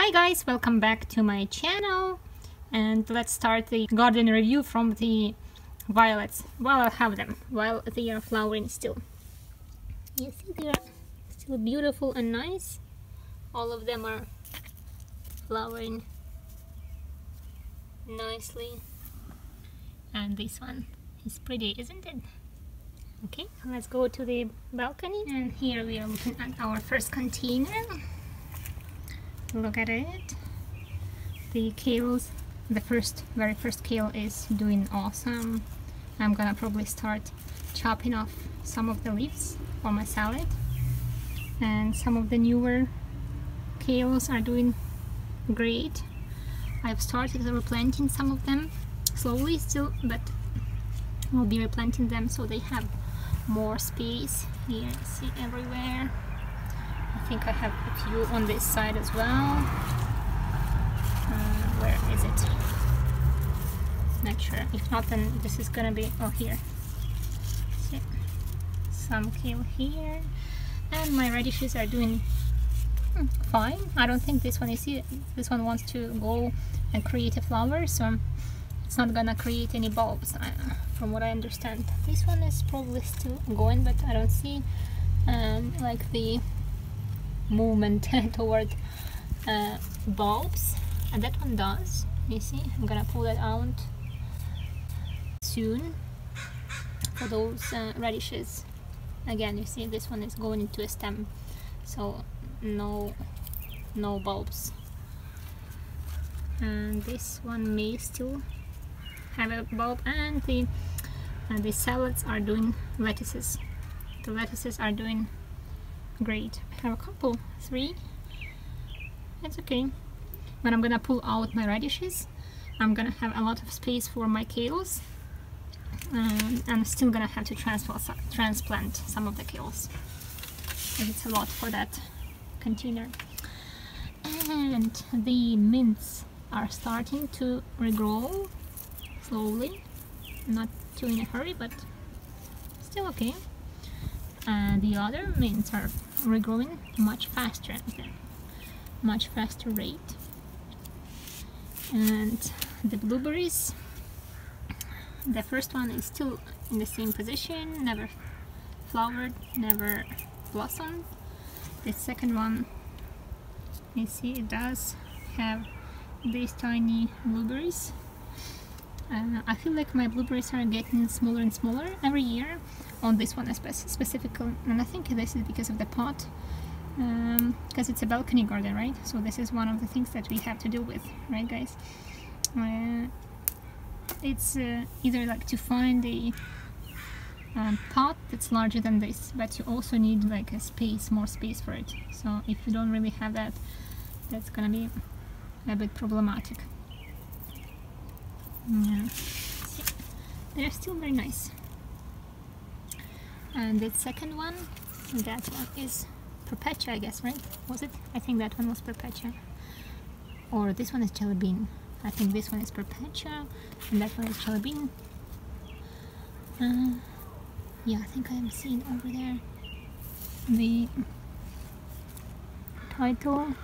Hi guys, welcome back to my channel, and let's start the garden review from the violets while I have them, while they are flowering still. You see they are still beautiful and nice. All of them are flowering nicely, and this one is pretty, isn't it? Okay, let's go to the balcony, and here we are looking at our first container. Look at it. The kales, the very first kale is doing awesome. I'm gonna probably start chopping off some of the leaves for my salad, and some of the newer kales are doing great. I've started replanting some of them slowly still, but I'll be replanting them so they have more space. Here you see everywhere. I think I have a few on this side as well. Where is it? Not sure. If not, then this is gonna be, oh, here. See? Some kale here. And my radishes are doing fine. I don't think this one, you see, this one wants to go and create a flower, so it's not gonna create any bulbs, from what I understand. This one is probably still going, but I don't see like the movement toward bulbs, and that one does. You see, I'm gonna pull that out soon for those radishes. Again, you see this one is going into a stem, so no bulbs. And this one may still have a bulb, and the salads are doing lettuces. The lettuces are doing great. I have a couple, 3. It's okay. When I'm gonna pull out my radishes, I'm gonna have a lot of space for my kales, and I'm still gonna have to transplant some of the kales. It's a lot for that container. And the mints are starting to regrow slowly, not too in a hurry, but still okay. And the other mints are regrowing much faster, much faster rate. And the blueberries, the first one is still in the same position, never flowered, never blossomed. The second one, you see, it does have these tiny blueberries. I feel like my blueberries are getting smaller and smaller every year on this one specifically, and I think this is because of the pot, because it's a balcony garden, right? So this is one of the things that we have to deal with, right guys? It's either like to find a pot that's larger than this, but you also need like a space, more space for it. So if you don't really have that, that's gonna be a bit problematic. Yeah, see, they're still very nice. And the second one, that one is Perpetua, I guess, right? Was it? I think that one was Perpetua. Or this one is Jelly Bean. I think this one is Perpetua, and that one is Jelly Bean. Yeah, I think I am seeing over there the title.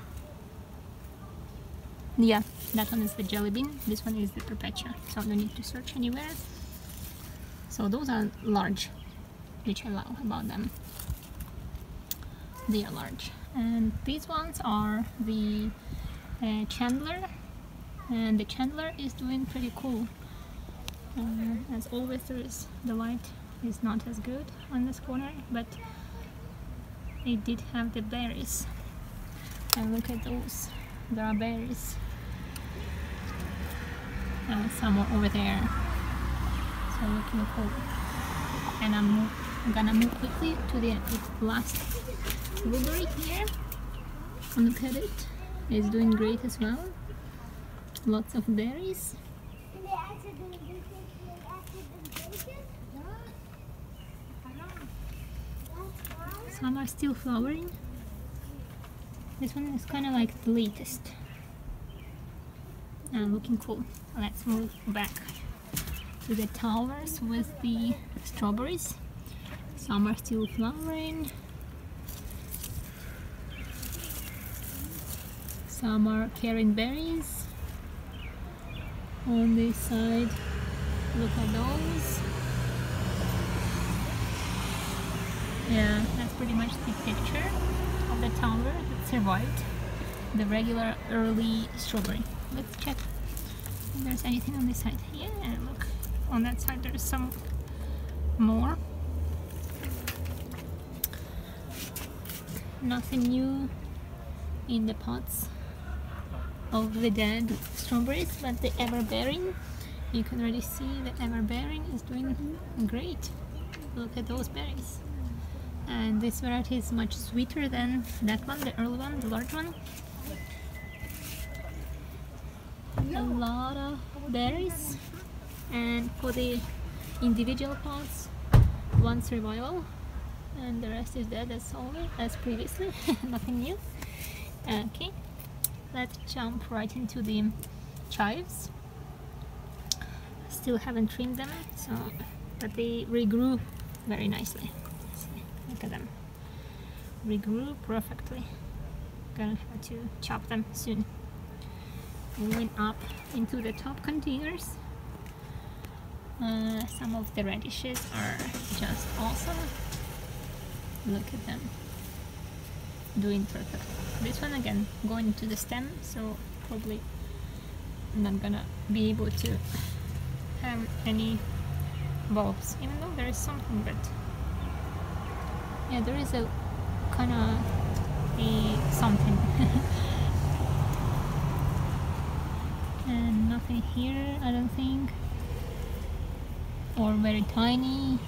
Yeah, that one is the Jelly Bean, this one is the Perpetua, so no need to search anywhere. So those are large, which I love about them. They are large. And these ones are the Chandler, and the Chandler is doing pretty cool. As always, the light is not as good on this corner, but it did have the berries. And look at those, there are berries. And some are over there, so looking cool. And I'm gonna move quickly to the last blueberry here. Look at it, it's doing great as well. Lots of berries. Some are still flowering. This one is kind of like the latest. And looking cool. Let's move back to the towers with the strawberries. Some are still flowering. Some are carrying berries on this side. Look at those. Yeah, that's pretty much the picture of the tower that survived the regular early strawberry. Let's check if there's anything on this side. Yeah, look, on that side there's some more. Nothing new in the pots of the dead strawberries, but the ever-bearing, you can already see the ever-bearing is doing great. Look at those berries. And this variety is much sweeter than that one, the early one, the large one. A lot of berries, and for the individual pots, one survival and the rest is dead as always, as previously. Nothing new. Okay, let's jump right into the chives. Still haven't trimmed them, so but they regrew very nicely. See, look at them, regrew perfectly. Gonna have to chop them soon. Moving up into the top containers, some of the radishes are just awesome. Look at them, doing perfect. This one again going to the stem, so probably not gonna be able to have any bulbs, even though there is something. But yeah, there is a kind of a something. And nothing here, I don't think, or very tiny.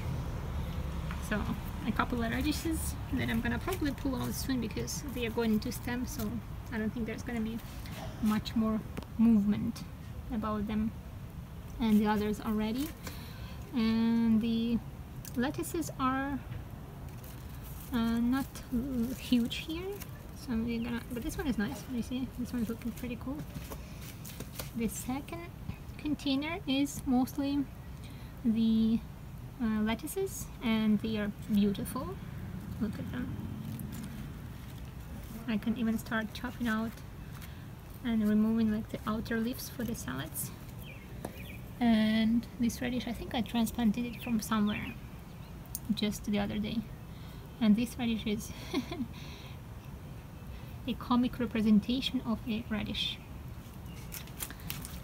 So a couple of radishes that I'm gonna probably pull out soon because they are going into stem, so I don't think there's gonna be much more movement about them. And the others are ready, and the lettuces are not huge here, so we're gonna, but this one is nice. You see, this one is looking pretty cool. The second container is mostly the lettuces, and they are beautiful. Look at them. I can even start chopping out and removing like the outer leaves for the salads. And this radish, I think I transplanted it from somewhere just the other day, and this radish is a comic representation of a radish.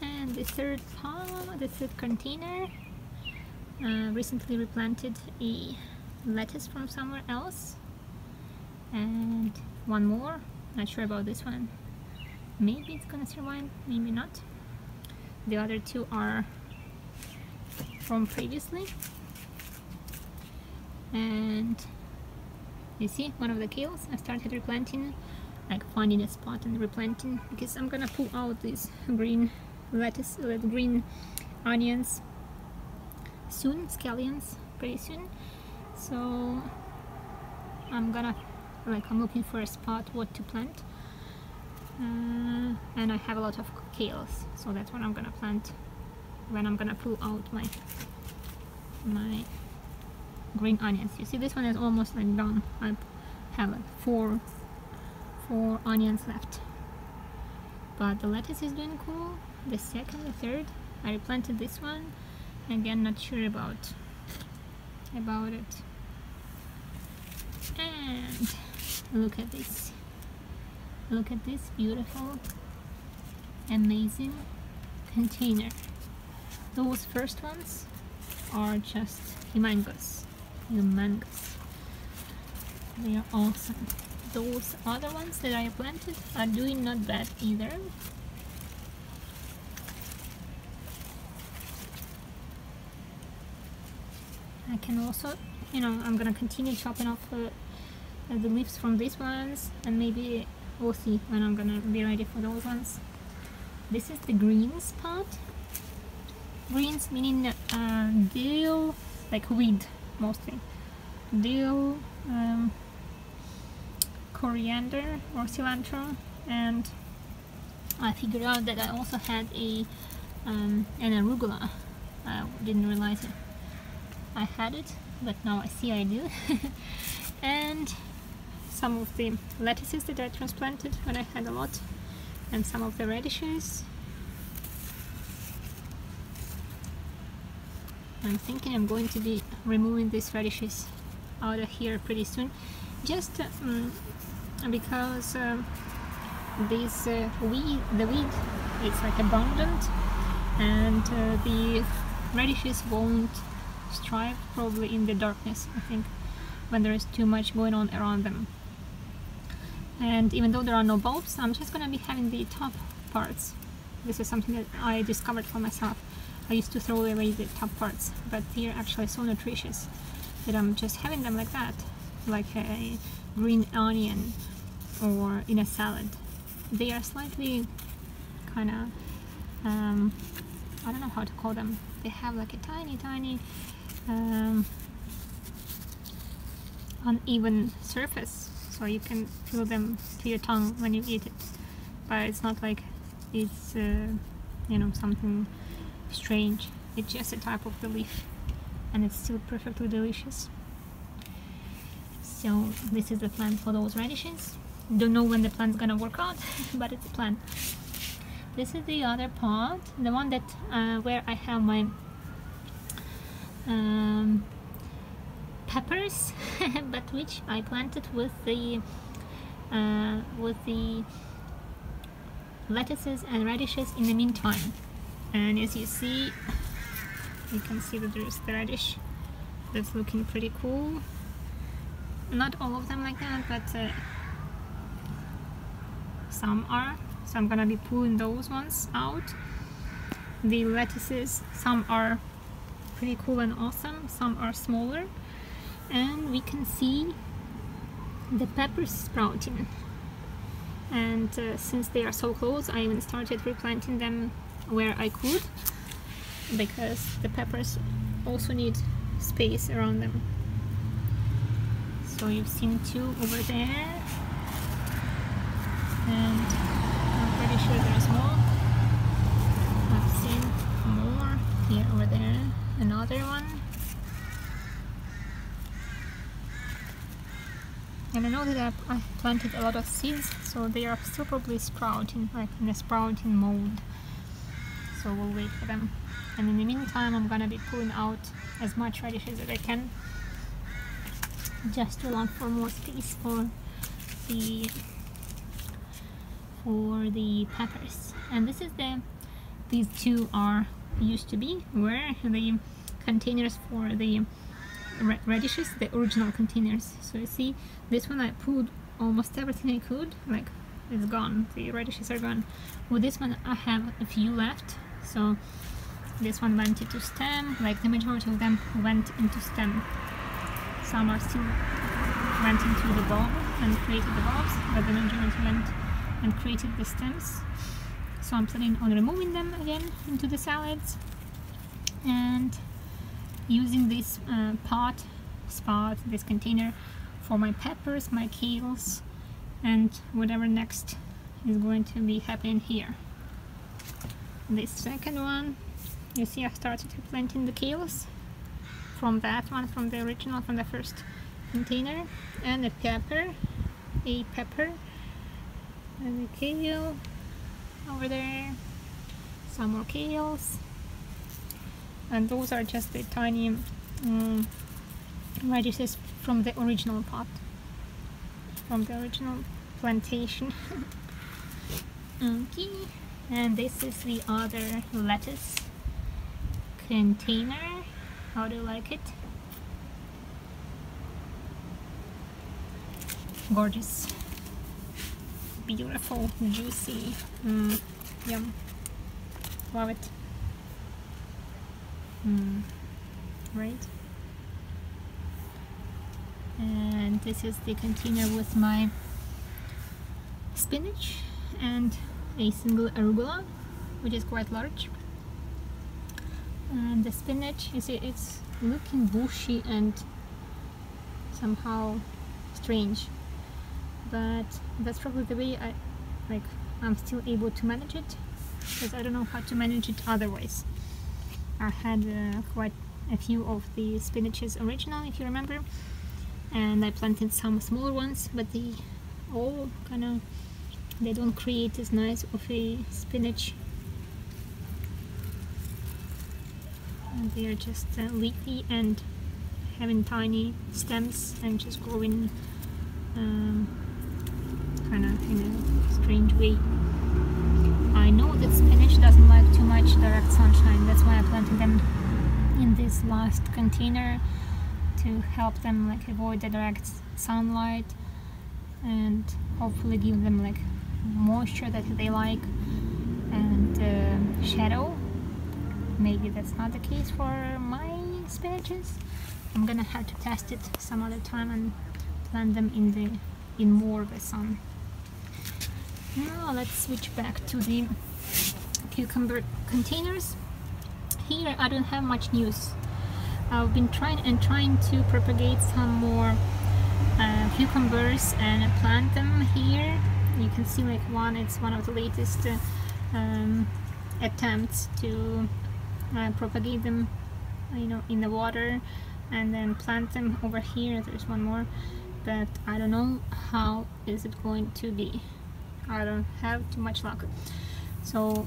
And the third pot, the third container, recently replanted a lettuce from somewhere else, and one more. Not sure about this one. Maybe it's gonna survive, maybe not. The other two are from previously. And you see, one of the kales I started replanting, like finding a spot and replanting, because I'm gonna pull out these green lettuce, green onions soon, scallions, pretty soon. So I'm gonna, like, I'm looking for a spot what to plant, and I have a lot of kales, so that's what I'm gonna plant when I'm gonna pull out my green onions. You see, this one is almost like done. I have like four onions left, but the lettuce is doing cool. The second, the third, I replanted this one. Again, not sure about it. And look at this. Look at this beautiful, amazing container. Those first ones are just humongous. They are awesome. Those other ones that I planted are doing not bad either. I can also, you know, I'm gonna continue chopping off the leaves from these ones, and maybe we'll see when I'm gonna be ready for those ones. This is the greens pot. Greens meaning dill, like weed mostly. Dill, coriander or cilantro, and I figured out that I also had an arugula. I didn't realize it. I had it, but now I see I do. And some of the lettuces that I transplanted when I had a lot, and some of the radishes. I'm thinking I'm going to be removing these radishes out of here pretty soon, just because this the weed is like abundant, and the radishes won't strive probably in the darkness, I think, when there is too much going on around them. And even though there are no bulbs, I'm just gonna be having the top parts. This is something that I discovered for myself. I used to throw away the top parts, but they're actually so nutritious that I'm just having them like that, like a green onion or in a salad. They are slightly kind of, I don't know how to call them. They have like a tiny uneven surface, so you can feel them to your tongue when you eat it, but it's not like it's you know, something strange. It's just a type of the leaf, and it's still perfectly delicious. So this is the plan for those radishes. Don't know when the plan's gonna work out, but it's a plan. This is the other pot, the one that where I have my peppers, but which I planted with the lettuces and radishes in the meantime. And as you see, you can see that there's the radish that's looking pretty cool. Not all of them like that, but some are. So I'm gonna be pulling those ones out. The lettuces, some are pretty cool and awesome, some are smaller, and we can see the peppers sprouting. And since they are so close, I even started replanting them where I could, because the peppers also need space around them. So you've seen two over there, and I'm pretty sure there's more. I've seen more here, over there, another one. And I know that I planted a lot of seeds, so they are still probably sprouting, like in a sprouting mode. So we'll wait for them. And in the meantime, I'm gonna be pulling out as much radishes as I can, just to allow for more space for the peppers. And this is these two are used to be where the containers for the radishes, the original containers. So you see, this one I pulled almost everything I could, like it's gone, the radishes are gone. With this one I have a few left, so this one went into stem, like the majority of them went into stem. Some are still went into the bulb and created the bulbs, but the majority went and created the stems. So I'm planning on removing them again into the salads, and using this this container for my peppers, my kales, and whatever next is going to be happening here. This second one, you see I started planting the kales from that one, from the original, from the first container, and a pepper, and a kale over there, some more kales, and those are just the tiny radishes from the original pot, from the original plantation. Okay, and this is the other lettuce container. How do you like it? Gorgeous, beautiful, juicy, yum, love it. Right. And this is the container with my spinach and a single arugula, which is quite large. And the spinach, you see, it's looking bushy and somehow strange, but that's probably the way I'm still able to manage it, because I don't know how to manage it otherwise. I had quite a few of the spinaches original, if you remember, and I planted some smaller ones, but they all kind of they don't create as nice of a spinach. And they are just leafy and having tiny stems and just growing kind of in a strange way. I know that spinach doesn't like too much direct sunshine, that's why I planted them in this last container to help them like avoid the direct sunlight and hopefully give them like moisture that they like and shadow. Maybe that's not the case for my spinaches. I'm gonna have to test it some other time and plant them in more of the sun. Now let's switch back to the cucumber containers. Here I don't have much news. I've been trying to propagate some more cucumbers and plant them here. You can see like it's one of the latest attempts to propagate them, you know, in the water and then plant them over here. There's one more, but I don't know how is it going to be. I don't have too much luck. So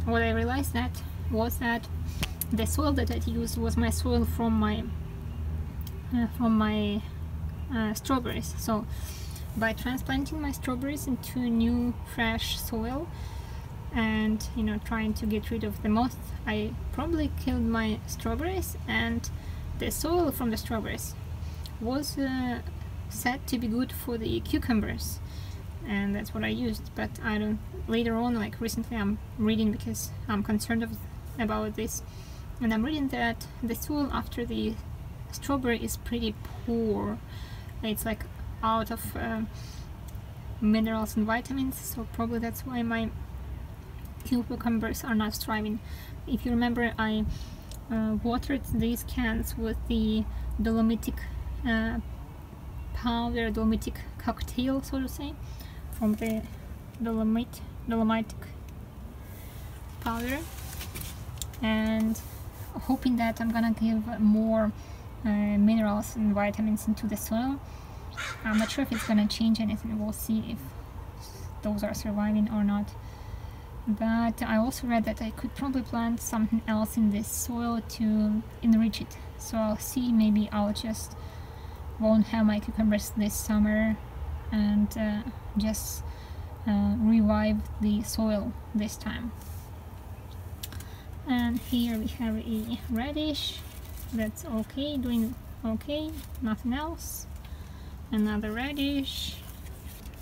what I realized was that the soil that I used was my soil from my strawberries. So by transplanting my strawberries into new fresh soil and, you know, trying to get rid of the moth, I probably killed my strawberries, and the soil from the strawberries was said to be good for the cucumbers, and that's what I used. But I don't, later on, like recently I'm reading, because I'm concerned about this, and I'm reading that the soil after the strawberry is pretty poor. It's like out of minerals and vitamins, so probably that's why my cucumbers are not thriving. If you remember, I watered these cans with the dolomitic powder, dolomitic cocktail, so to say, from the dolomitic powder, and hoping that I'm gonna give more minerals and vitamins into the soil. I'm not sure if it's gonna change anything. We'll see if those are surviving or not. But I also read that I could probably plant something else in this soil to enrich it. So I'll see, maybe I'll just won't have my cucumbers this summer and just revive the soil this time. And here we have a radish that's okay, doing okay, nothing else. Another radish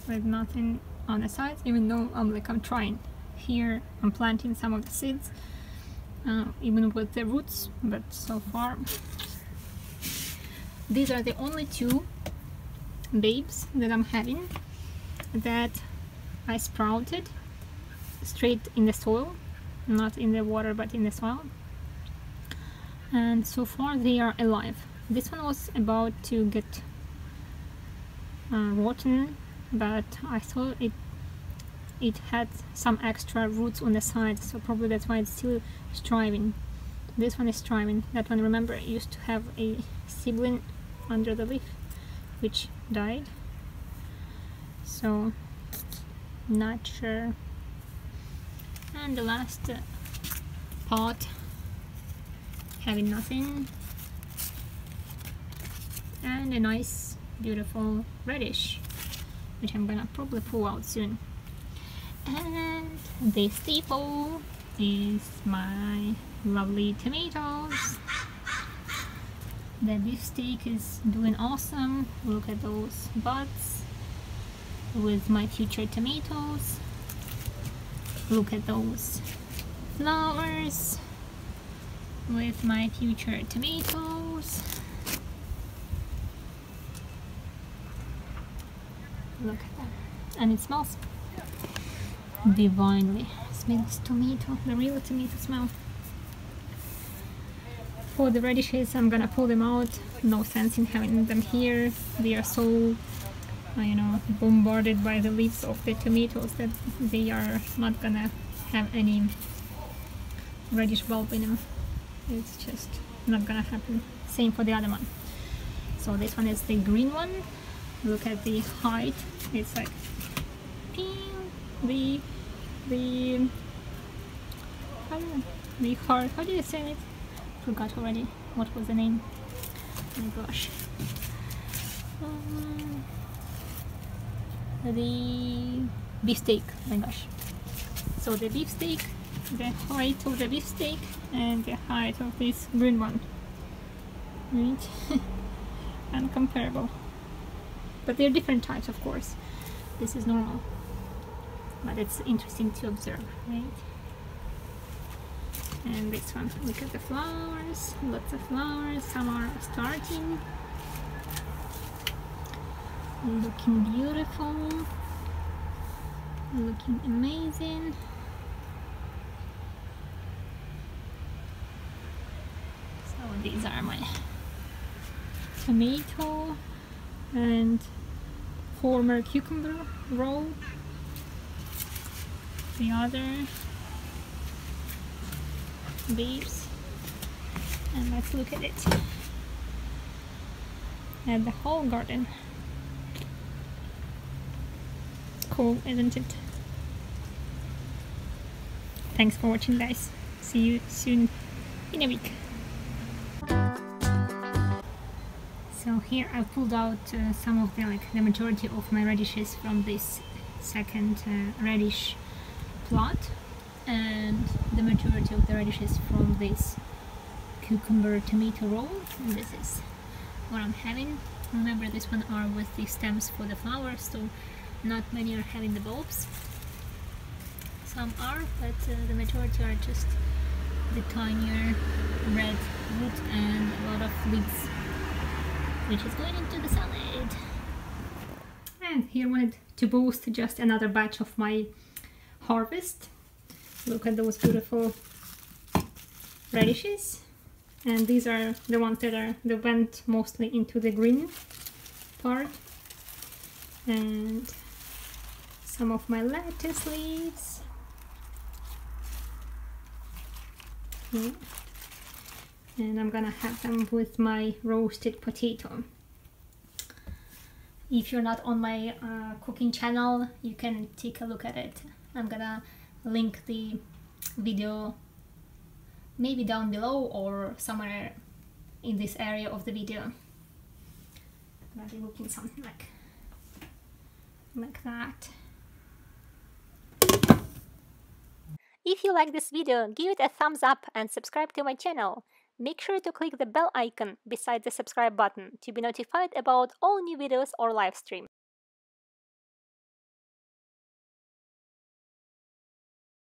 with nothing on the sides, even though I'm trying. Here I'm planting some of the seeds, even with the roots, but so far these are the only two babes that I'm having that I sprouted straight in the soil, not in the water but in the soil, and so far they are alive. This one was about to get rotten, but I thought it had some extra roots on the side, so probably that's why it's still thriving. This one is thriving. That one, remember, used to have a sibling under the leaf which died, so not sure. And the last pot having nothing, and a nice beautiful radish which I'm gonna probably pull out soon. And the staple is my lovely tomatoes. The beefsteak is doing awesome. Look at those buds with my future tomatoes. Look at those flowers with my future tomatoes. Look at that. And it smells divinely. Smells tomato, the real tomato smell. For the radishes, I'm gonna pull them out. No sense in having them here. They are so, you know, bombarded by the leaves of the tomatoes that they are not gonna have any radish bulb in them. It's just not gonna happen. Same for the other one. So this one is the green one. Look at the height. It's like ping. the the the heart. How do you say it? Forgot already. What was the name? Oh my gosh. The beefsteak. Oh my gosh. So the beefsteak, the height of the beefsteak, and the height of this green one. Right? Uncomparable. But they're different types, of course. This is normal. But it's interesting to observe, right? And this one, look at the flowers, lots of flowers, some are starting, looking beautiful, looking amazing. So these are my tomato and former cucumber roll. The other leaves, and let's look at it, at the whole garden. Cool, isn't it? Thanks for watching, guys. See you soon in a week. So here I pulled out some of the majority of my radishes from this second radish plot, and the majority of the radishes from this cucumber tomato roll, and this is what I'm having. Remember, this one are with the stems for the flowers, so not many are having the bulbs. Some are, but the majority are just the tinier red root and a lot of leaves, which is going into the salad. And here I wanted to boost just another batch of my harvest. Look at those beautiful radishes, and these are the ones that went mostly into the green part, and some of my lettuce leaves. Yeah. And I'm gonna have them with my roasted potato. If you're not on my cooking channel, you can take a look at it. I'm gonna link the video maybe down below or somewhere in this area of the video. I'm gonna be looking something like that. If you like this video, give it a thumbs up and subscribe to my channel. Make sure to click the bell icon beside the subscribe button to be notified about all new videos or live streams.